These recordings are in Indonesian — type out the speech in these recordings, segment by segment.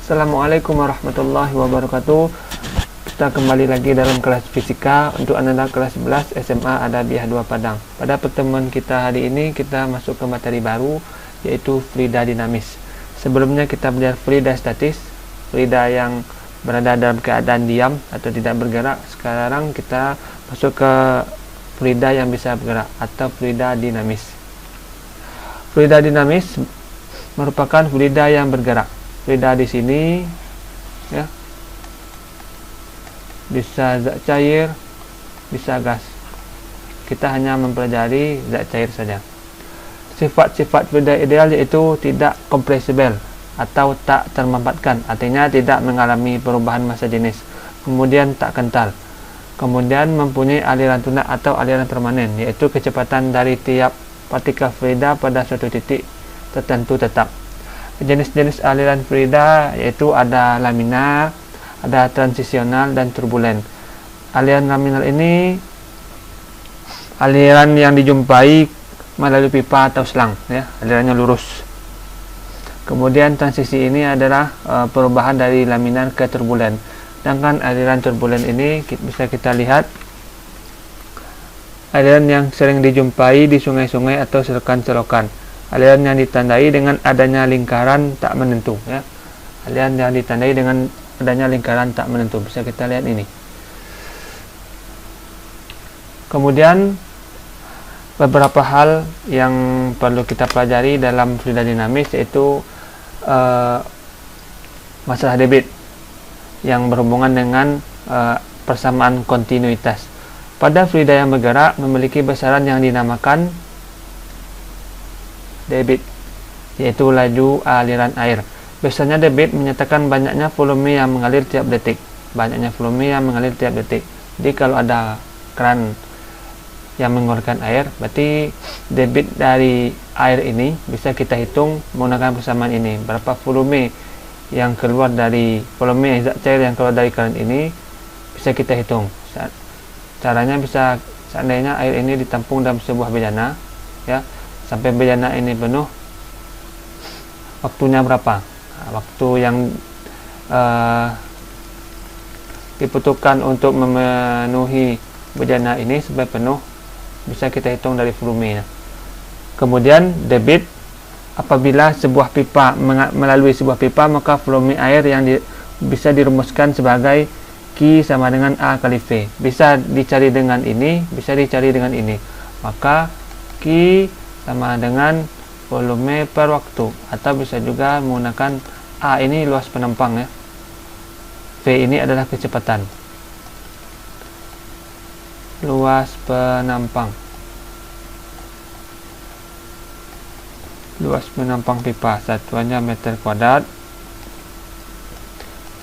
Assalamualaikum warahmatullahi wabarakatuh. Kita kembali lagi dalam kelas fisika untuk anak kelas 11 SMA Adabiah 2 Padang. Pada pertemuan kita hari ini kita masuk ke materi baru, yaitu fluida dinamis. Sebelumnya kita belajar fluida statis, fluida yang berada dalam keadaan diam atau tidak bergerak. Sekarang kita masuk ke fluida yang bisa bergerak atau fluida dinamis. Fluida dinamis merupakan fluida yang bergerak. Fluida di sini ya, bisa zat cair, bisa gas. Kita hanya mempelajari zat cair saja. Sifat-sifat fluida ideal yaitu tidak kompresibel atau tak termampatkan, artinya tidak mengalami perubahan massa jenis. Kemudian tak kental. Kemudian mempunyai aliran tunak atau aliran permanen, yaitu kecepatan dari tiap partikel fluida pada suatu titik tertentu tetap. Jenis-jenis aliran fluida yaitu ada laminar, ada transisional, dan turbulen. Aliran laminar ini aliran yang dijumpai melalui pipa atau selang, ya, alirannya lurus. Kemudian transisi ini adalah perubahan dari laminar ke turbulen. Sedangkan aliran turbulen ini bisa kita lihat aliran yang sering dijumpai di sungai-sungai atau selokan-selokan. Aliran yang ditandai dengan adanya lingkaran tak menentu, ya. Aliran yang ditandai dengan adanya lingkaran tak menentu, bisa kita lihat ini. Kemudian beberapa hal yang perlu kita pelajari dalam fluida dinamis yaitu masalah debit yang berhubungan dengan persamaan kontinuitas. Pada fluida yang bergerak memiliki besaran yang dinamakan debit, yaitu laju aliran air. Biasanya debit menyatakan banyaknya volume yang mengalir tiap detik. Jadi kalau ada keran yang mengeluarkan air, berarti debit dari air ini bisa kita hitung menggunakan persamaan ini. Berapa volume yang keluar dari volume zat cair yang keluar dari keran ini bisa kita hitung. Caranya bisa, seandainya air ini ditampung dalam sebuah bejana, ya, sampai bejana ini penuh, waktunya berapa? Waktu yang dibutuhkan untuk memenuhi bejana ini sampai penuh bisa kita hitung dari volumenya. Kemudian debit, apabila sebuah pipa melalui sebuah pipa, maka volume air yang bisa dirumuskan sebagai Q sama dengan A kali V. Bisa dicari dengan ini, bisa dicari dengan ini. Maka Q sama dengan volume per waktu, atau bisa juga menggunakan A ini luas penampang, ya. V ini adalah kecepatan. Luas penampang. Luas penampang pipa, satuannya meter kuadrat.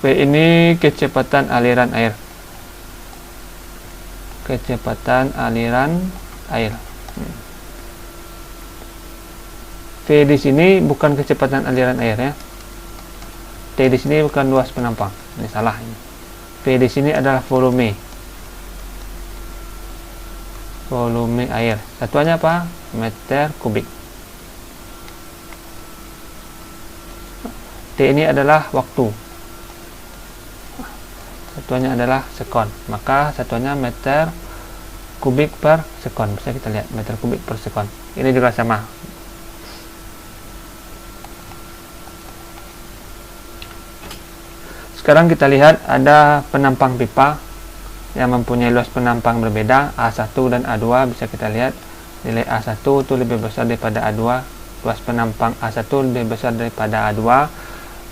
V ini kecepatan aliran air. Kecepatan aliran air. V di sini bukan kecepatan aliran air, ya. T di sini bukan luas penampang. Ini salah ini. V di sini adalah volume. Volume air. Satuannya apa? Meter kubik. T ini adalah waktu. Satuannya adalah sekon. Maka satuannya meter kubik per sekon. Bisa kita lihat meter kubik per sekon. Ini juga sama. Sekarang kita lihat ada penampang pipa yang mempunyai luas penampang berbeda, A1 dan A2. Bisa kita lihat nilai A1 itu lebih besar daripada A2, luas penampang A1 lebih besar daripada A2.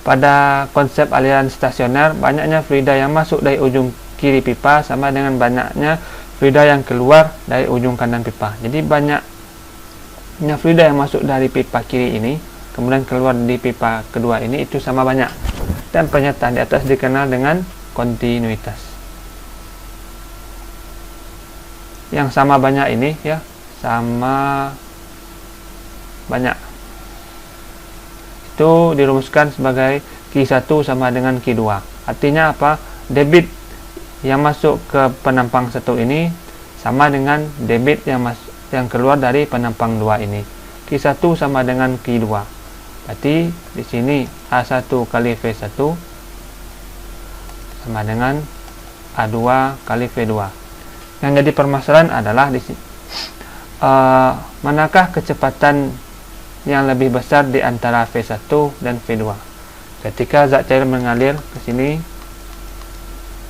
Pada konsep aliran stasioner, banyaknya fluida yang masuk dari ujung kiri pipa sama dengan banyaknya fluida yang keluar dari ujung kanan pipa. Jadi banyaknya fluida yang masuk dari pipa kiri ini kemudian keluar di pipa kedua ini itu sama banyak. Dan pernyataan di atas dikenal dengan kontinuitas. Yang sama banyak ini, ya, sama banyak, itu dirumuskan sebagai Q1 sama dengan Q2. Artinya apa? Debit yang masuk ke penampang 1 ini sama dengan debit yang keluar dari penampang 2 ini. Q1 sama dengan Q2. Berarti di sini A1 kali V1 sama dengan A2 kali V2. Yang jadi permasalahan adalah di sini manakah kecepatan yang lebih besar di antara V1 dan V2. Ketika zat cair mengalir ke sini,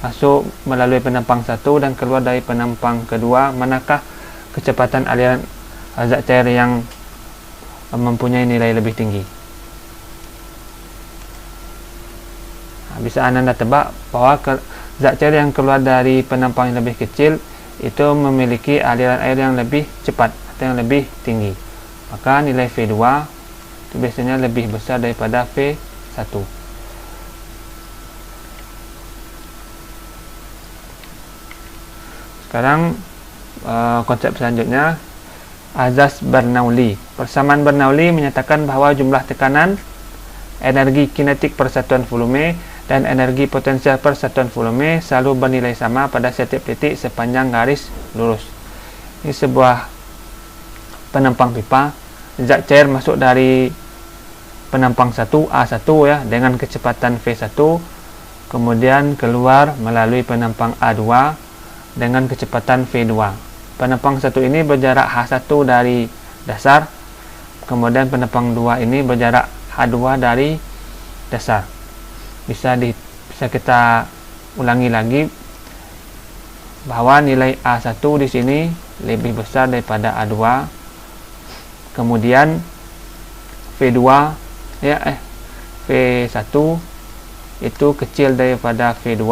masuk melalui penampang 1 dan keluar dari penampang kedua, manakah kecepatan aliran zat cair yang mempunyai nilai lebih tinggi? Bisa Anda tebak bahwa zat cair yang keluar dari penampang yang lebih kecil itu memiliki aliran air yang lebih cepat atau yang lebih tinggi. Maka nilai V2 itu biasanya lebih besar daripada V1. Sekarang konsep selanjutnya, azas Bernoulli. Persamaan Bernoulli menyatakan bahwa jumlah tekanan, energi kinetik per satuan volume, dan energi potensial per satuan volume selalu bernilai sama pada setiap titik sepanjang garis lurus. Ini sebuah penampang pipa, zat cair masuk dari penampang 1 A1 ya dengan kecepatan V1, kemudian keluar melalui penampang A2 dengan kecepatan V2. Penampang 1 ini berjarak H1 dari dasar, kemudian penampang 2 ini berjarak H2 dari dasar. Bisa kita ulangi lagi bahwa nilai A1 di sini lebih besar daripada A2. Kemudian V2 ya V1 itu kecil daripada V2.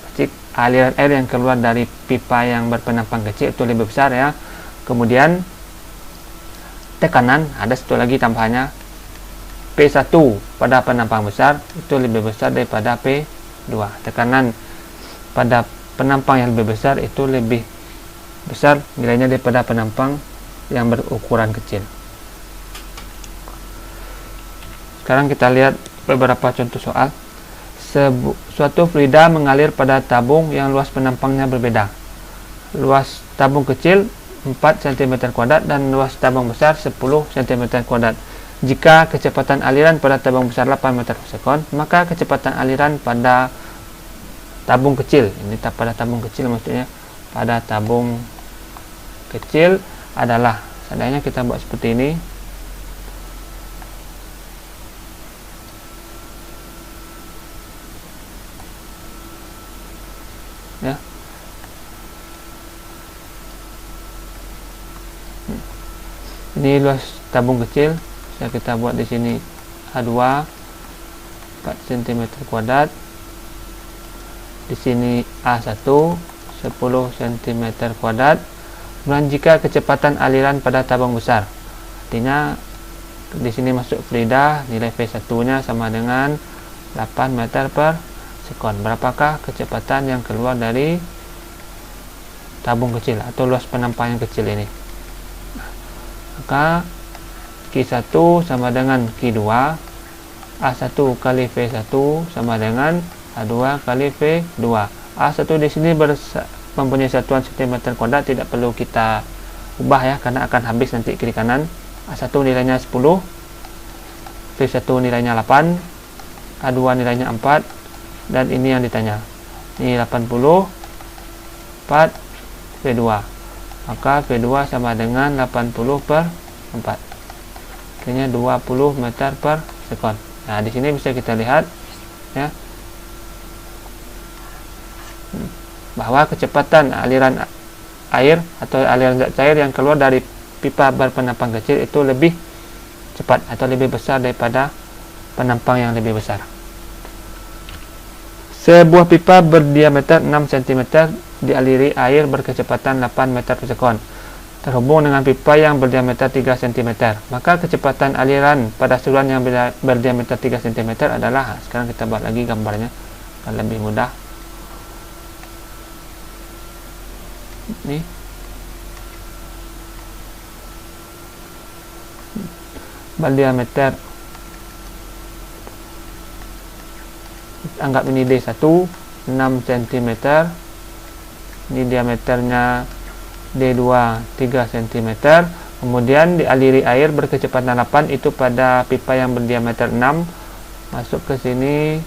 Pasti aliran air yang keluar dari pipa yang berpenampang kecil itu lebih besar ya. Kemudian tekanan, ada satu lagi tambahannya, P1 pada penampang besar itu lebih besar daripada P2. Tekanan pada penampang yang lebih besar itu lebih besar nilainya daripada penampang yang berukuran kecil. Sekarang kita lihat beberapa contoh soal. Suatu fluida mengalir pada tabung yang luas penampangnya berbeda. Luas tabung kecil 4 cm2 dan luas tabung besar 10 cm2. Jika kecepatan aliran pada tabung besar 8 meter per sekon, maka kecepatan aliran pada tabung kecil, ini pada tabung kecil maksudnya, pada tabung kecil adalah, seandainya kita buat seperti ini, ya. Ini luas tabung kecil. Bisa kita buat di sini A2 4 cm2, di sini A1 10 cm2. Dan jika kecepatan aliran pada tabung besar, artinya di sini masuk fluida, nilai V1-nya sama dengan 8 meter per sekon. Berapakah kecepatan yang keluar dari tabung kecil atau luas penampang yang kecil ini? Maka Q1 sama dengan Q2, A1 kali V1 sama dengan A2 kali V2. A1 di sini mempunyai satuan cm2, tidak perlu kita ubah ya, karena akan habis nanti kiri kanan. A1 nilainya 10, V1 nilainya 8, A2 nilainya 4, dan ini yang ditanya. Ini 80 4 V2. Maka V2 sama dengan 80 per 4. Artinya 20 meter per sekon. Nah, di sini bisa kita lihat ya bahwa kecepatan aliran air atau aliran zat cair yang keluar dari pipa berpenampang kecil itu lebih cepat atau lebih besar daripada penampang yang lebih besar. Sebuah pipa berdiameter 6 cm dialiri air berkecepatan 8 meter per sekon terhubung dengan pipa yang berdiameter 3 cm. Maka kecepatan aliran pada saluran yang berdiameter 3 cm adalah, sekarang kita buat lagi gambarnya akan lebih mudah. Ini berdiameter, anggap ini D1 6 cm, ini diameternya D2 3 cm, Kemudian dialiri air berkecepatan 8 itu pada pipa yang berdiameter 6, masuk ke sini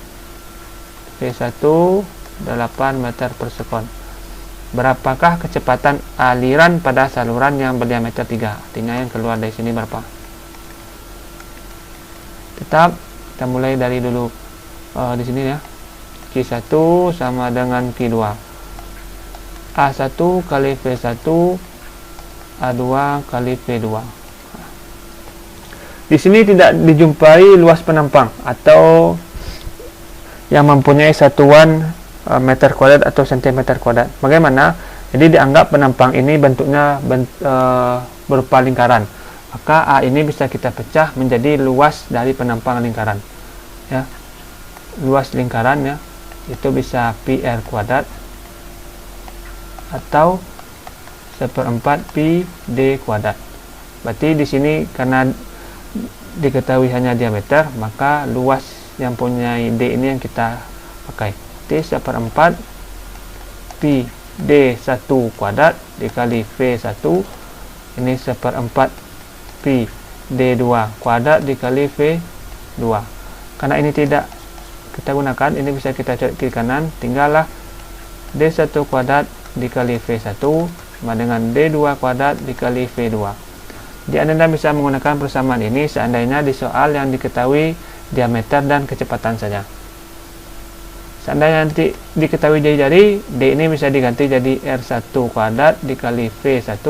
V1 8 meter per sekon. Berapakah kecepatan aliran pada saluran yang berdiameter 3? Artinya yang keluar dari sini berapa? Tetap kita mulai dari dulu di sini ya. Q1 sama dengan Q2. A1 kali V1, A2 kali V2. Di sini tidak dijumpai luas penampang atau yang mempunyai satuan meter kuadrat atau sentimeter kuadrat. Bagaimana? Jadi dianggap penampang ini bentuknya berupa lingkaran. Maka A ini bisa kita pecah menjadi luas dari penampang lingkaran. Ya, luas lingkaran ya, itu bisa pi r kuadrat atau 1/4 pi d kuadrat. Berarti di sini karena diketahui hanya diameter, maka luas yang punya d ini yang kita pakai. T 1/4 pi d1 kuadrat dikali v1, ini 1/4 pi d2 kuadrat dikali v2. Karena ini tidak kita gunakan, ini bisa kita coret kiri kanan, tinggallah d1 kuadrat dikali v1 sama dengan d2 kuadrat dikali v2. Jadi Anda bisa menggunakan persamaan ini seandainya di soal yang diketahui diameter dan kecepatan saja. Seandainya nanti diketahui jari-jari, d ini bisa diganti jadi r1 kuadrat dikali v1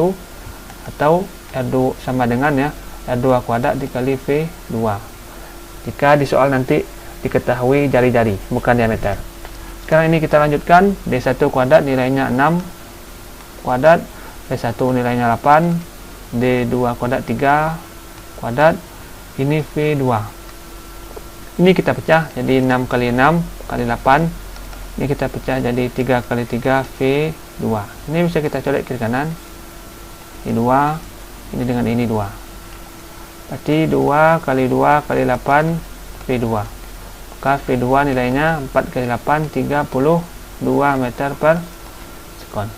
atau r2 sama dengan ya r2 kuadrat dikali v2. Jika di soal nanti diketahui jari-jari bukan diameter. Sekarang ini kita lanjutkan. D1 kuadrat nilainya 6 kuadrat, V1 nilainya 8, D2 kuadrat 3 kuadrat, ini V2. Ini kita pecah jadi 6 kali 6 kali 8. Ini kita pecah jadi 3 kali 3 V2. Ini bisa kita coret kiri kanan. Ini 2, ini dengan ini 2. Berarti 2 kali 2 kali 8 V2. Maka V2 nilainya 4 kali 8 32 meter per sekon.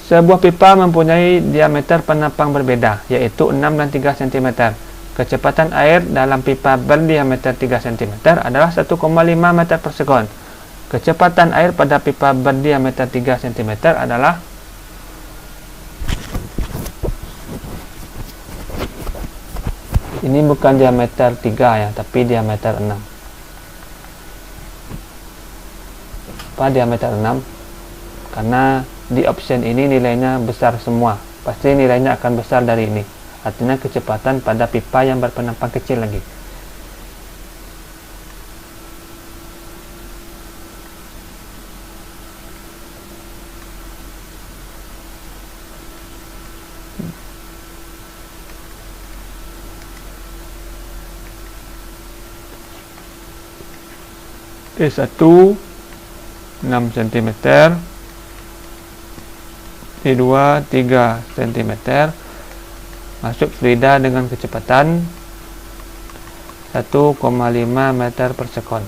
Sebuah pipa mempunyai diameter penampang berbeda, yaitu 6 dan 3 cm. Kecepatan air dalam pipa berdiameter 3 cm adalah 1,5 meter per sekon. Kecepatan air pada pipa berdiameter 3 cm adalah ini bukan diameter 3 ya, tapi diameter 6. Apa diameter 6? Karena di option ini nilainya besar semua. Pasti nilainya akan besar dari ini. Artinya kecepatan pada pipa yang berpenampang kecil lagi. D1 6 cm, D2 3 cm, masuk fluida dengan kecepatan 1,5 meter per sekon.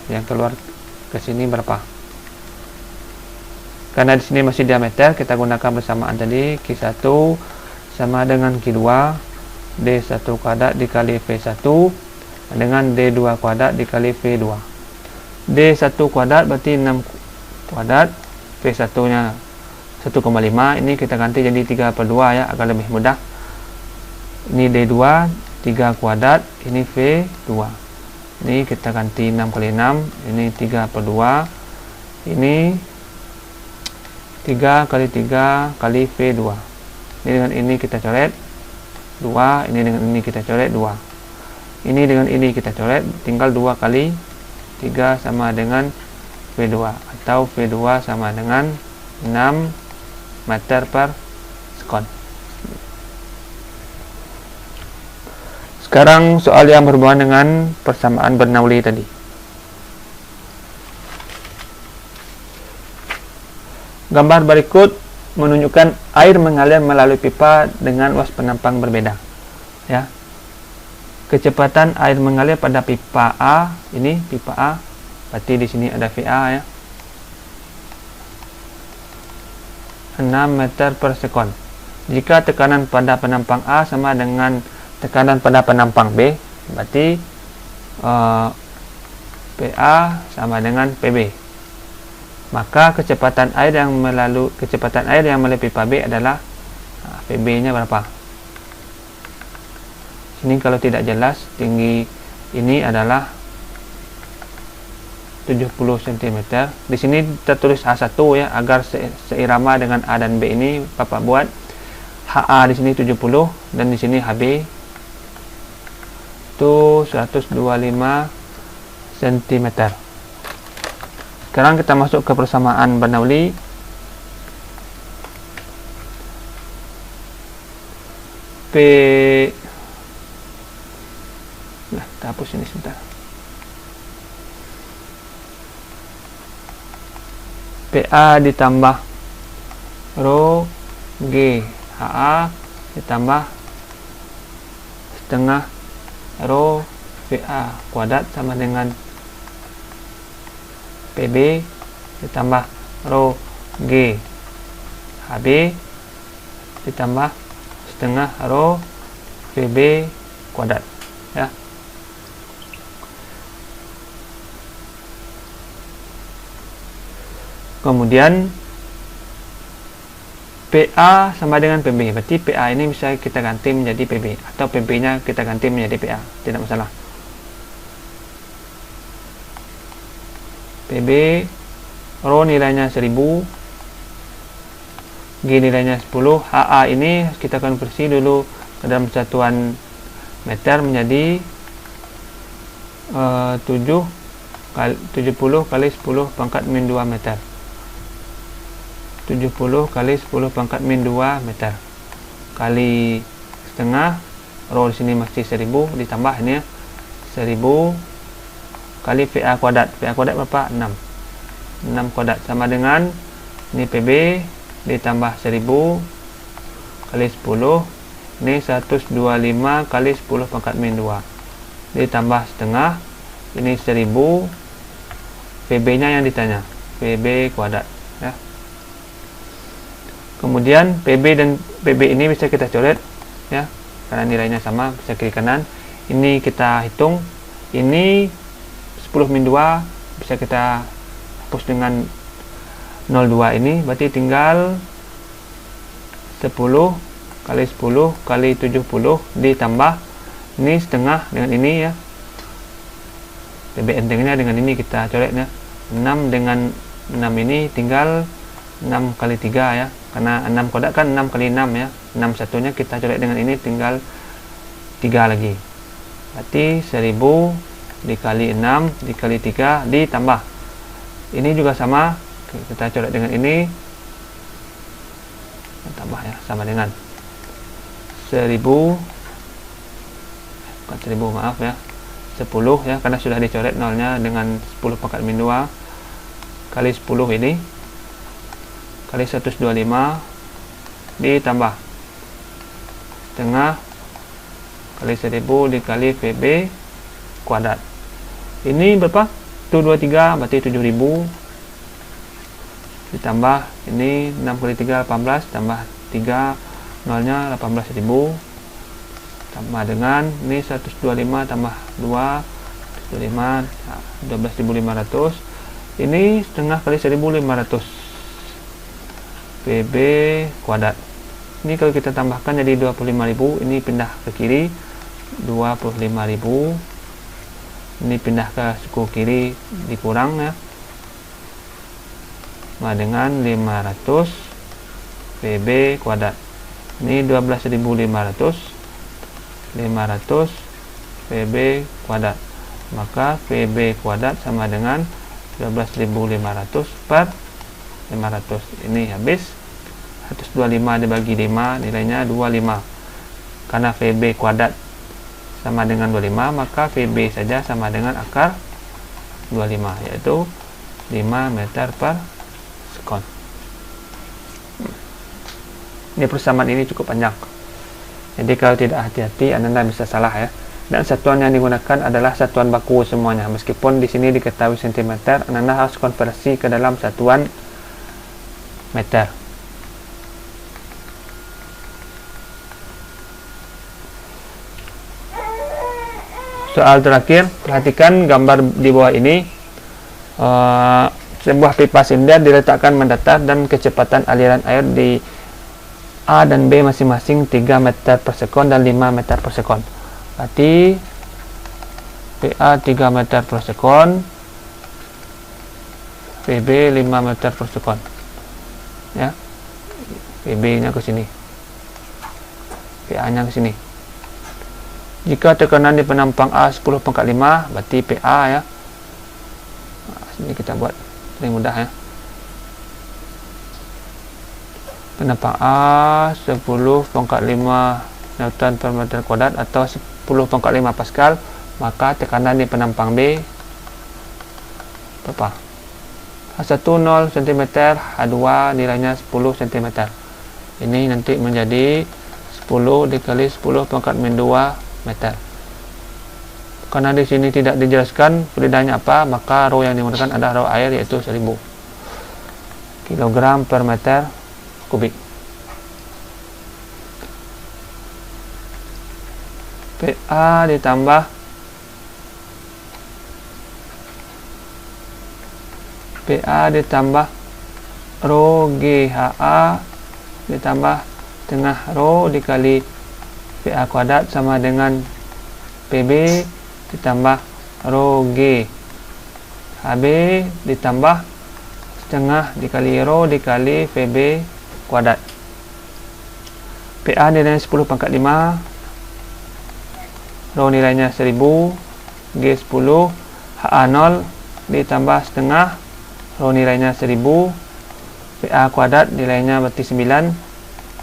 Yang keluar ke sini berapa? Karena di sini masih diameter, kita gunakan persamaan tadi. Q1 sama dengan Q2, D1 kuadrat dikali V1 dengan D2 kuadrat dikali V2. D1 kuadrat berarti 6 kuadrat, V1 nya 1,5, ini kita ganti jadi 3/2 ya, agar lebih mudah. Ini D2 3 kuadrat, ini V2. Ini kita ganti 6 kali 6, ini 3/2, ini 3 kali 3 kali V2. Ini dengan ini kita coret 2, ini dengan ini kita coret 2. Ini dengan ini kita coret, tinggal 2 kali 3 sama dengan V2 atau V2 sama dengan 6 meter per sekon. Sekarang soal yang berhubungan dengan persamaan Bernoulli tadi. Gambar berikut menunjukkan air mengalir melalui pipa dengan luas penampang berbeda. Ya. Kecepatan air mengalir pada pipa A, ini pipa A, berarti di sini ada VA ya. 6 meter per sekon. Jika tekanan pada penampang A sama dengan tekanan pada penampang B, berarti PA sama dengan PB. Maka kecepatan air yang melalui pipa B adalah PB-nya berapa? Ini kalau tidak jelas, tinggi ini adalah 70 cm. Di sini tertulis A1 ya, agar seirama dengan A dan B ini Bapak buat HA di sini 70 dan di sini HB itu 125 cm. Sekarang kita masuk ke persamaan Bernoulli. Kita hapus ini sebentar. PA ditambah rho G HA ditambah setengah rho PA kuadrat sama dengan PB ditambah rho G HB ditambah setengah rho PB kuadrat ya. Kemudian PA sama dengan PB, berarti PA ini bisa kita ganti menjadi PB atau PB nya kita ganti menjadi PA, tidak masalah. PB rho nilainya 1000, G nilainya 10, HA ini kita konversi dulu ke dalam satuan meter menjadi 70 kali 10 pangkat min 2 meter. 70 kali 10 pangkat min 2 meter kali setengah rho di sini masih 1000 ditambah ini 1000 kali VA kuadrat. VA kuadrat berapa? 6 kuadrat sama dengan ini PB ditambah 1000 kali 10 ini 125 kali 10 pangkat min 2 ditambah setengah ini 1000 VB nya yang ditanya, VB kuadrat ya. Kemudian PB dan PB ini bisa kita coret ya, karena nilainya sama, bisa kiri kanan. Ini kita hitung, ini 10 min 2 bisa kita hapus dengan 02 ini, berarti tinggal 10 kali 10 kali 70 ditambah ini setengah dengan ini ya. PB entengnya dengan ini kita coretnya 6 dengan 6 ini tinggal 6 kali 3 ya, karena 6 kuadrat kan 6 kali 6 ya, 6 satunya kita coret dengan ini tinggal 3 lagi, berarti 1000 dikali 6 dikali 3 ditambah ini juga sama, kita coret dengan ini tambah ya, sama dengan 1000 bukan 1000 maaf ya, 10 ya, karena sudah dicoret nolnya dengan 10 pangkat min 2 kali 10 ini kali 125 ditambah setengah kali 1000 dikali VB kuadrat. Ini berapa? 223 berarti 7000 ditambah ini 6 kali 3 18 tambah 3 nolnya 18.000 tambah dengan ini 125 tambah 2 125 12.500 ini setengah kali 1500 PB kuadrat. Ini kalau kita tambahkan jadi 25.000, ini pindah ke kiri 25.000, ini pindah ke suku kiri dikurang ya, sama dengan 500 PB kuadrat. Ini 12.500 500 PB kuadrat, maka PB kuadrat sama dengan 12.500 per 500. Ini habis 125 dibagi 5 nilainya 25, karena VB kuadrat sama dengan 25 maka VB saja sama dengan akar 25, yaitu 5 meter per sekon. Ini persamaan ini cukup panjang, jadi kalau tidak hati-hati Anda bisa salah ya. Dan satuan yang digunakan adalah satuan baku semuanya, meskipun di sini diketahui cm, Anda harus konversi ke dalam satuan meter. soal terakhir, perhatikan gambar di bawah ini. Sebuah pipa silinder diletakkan mendatar dan kecepatan aliran air di A dan B masing-masing 3 meter per sekon dan 5 meter per sekon. Berarti PA 3 meter per sekon, PB 5 meter per sekon. Ya. PB-nya ke sini. PA-nya ke sini. Jika tekanan di penampang A 10/5, berarti PA ya. Nah, sini kita buat paling mudah ya. Penampang A 10/5 Newton per meter kuadrat atau 10/5 Pascal, maka tekanan di penampang B berapa? H1 0 cm, H2 nilainya 10 cm. Ini nanti menjadi 10 dikali 10 pangkat min 2 meter. Karena di sini tidak dijelaskan bedanya apa, maka rho yang digunakan adalah rho air, yaitu 1000 kg per meter kubik. PA ditambah rho GHA ditambah tengah rho dikali PA kuadrat sama dengan PB ditambah rho G HB ditambah setengah dikali rho dikali PB kuadrat. PA nilainya 10/5, rho nilainya 1000, G 10, HA 0 ditambah setengah, rho nilainya 1000, PA kuadrat nilainya berarti 9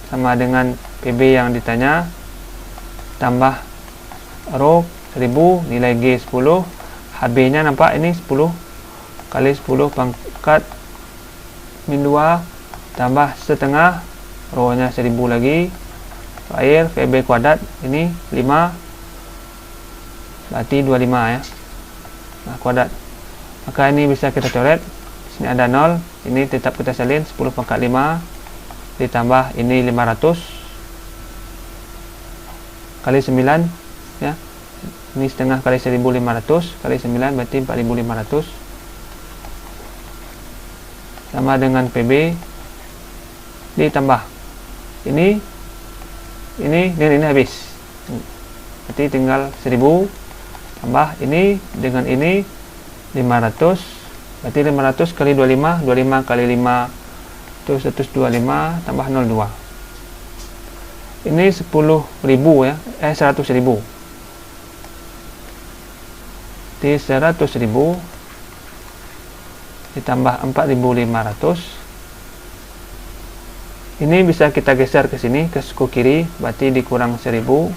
sama dengan PB yang ditanya, tambah rho 1000 nilai G 10, HB nya nampak ini 10 kali 10 pangkat min 2 tambah setengah, rho nya 1000 lagi, air PB kuadrat ini 5 berarti 25 ya, nah kuadrat. Maka ini bisa kita coret, sini ada 0, ini tetap kita salin 10/5 ditambah ini 500 kali 9 ya, ini setengah kali 1500 kali 9 berarti 4500 sama dengan PB ditambah ini dan ini habis, berarti tinggal 1000 tambah ini dengan ini 500, berarti 500 kali 25 kali 5 itu 125 tambah 02, ini 10.000 ya, 100.000, di 100.000 ditambah 4.500, ini bisa kita geser ke sini ke suku kiri, berarti dikurang 1000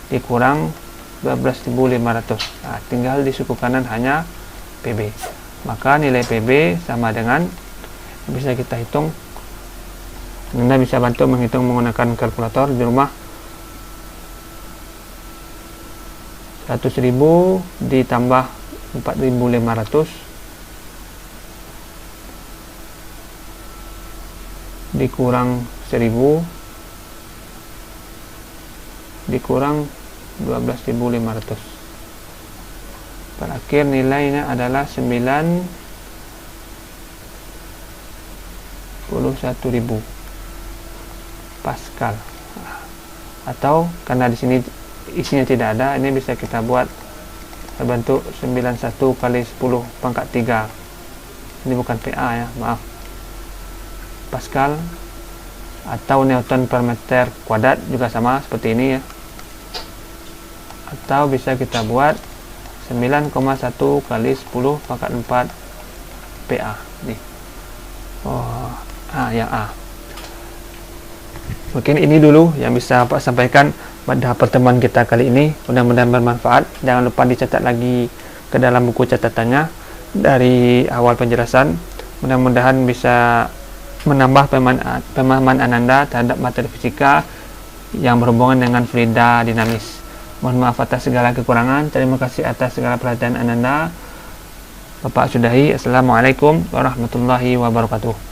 dikurang 12.500. Nah, tinggal di suku kanan hanya PB. Maka nilai PB sama dengan, bisa kita hitung. Anda bisa bantu menghitung menggunakan kalkulator di rumah. 100.000 ditambah 4.500 dikurang 1000 dikurang 12.500. Terakhir nilainya adalah 91.000 Pascal. Atau karena di sini isinya tidak ada, ini bisa kita buat berbentuk 91 kali 10 pangkat 3. Ini bukan PA ya, maaf. Pascal atau Newton per meter kuadrat juga sama seperti ini ya. Atau bisa kita buat 9,1 kali 10 pangkat 4 PA nih. Yang A. Mungkin ini dulu yang bisa Pak sampaikan pada pertemuan kita kali ini. Mudah-mudahan bermanfaat. Jangan lupa dicatat lagi ke dalam buku catatannya dari awal penjelasan. Mudah-mudahan bisa menambah pemahaman Anda terhadap materi fisika yang berhubungan dengan fluida dinamis. Mohon maaf atas segala kekurangan. Terima kasih atas segala perhatian Anda. Bapak sudahi. Assalamualaikum warahmatullahi wabarakatuh.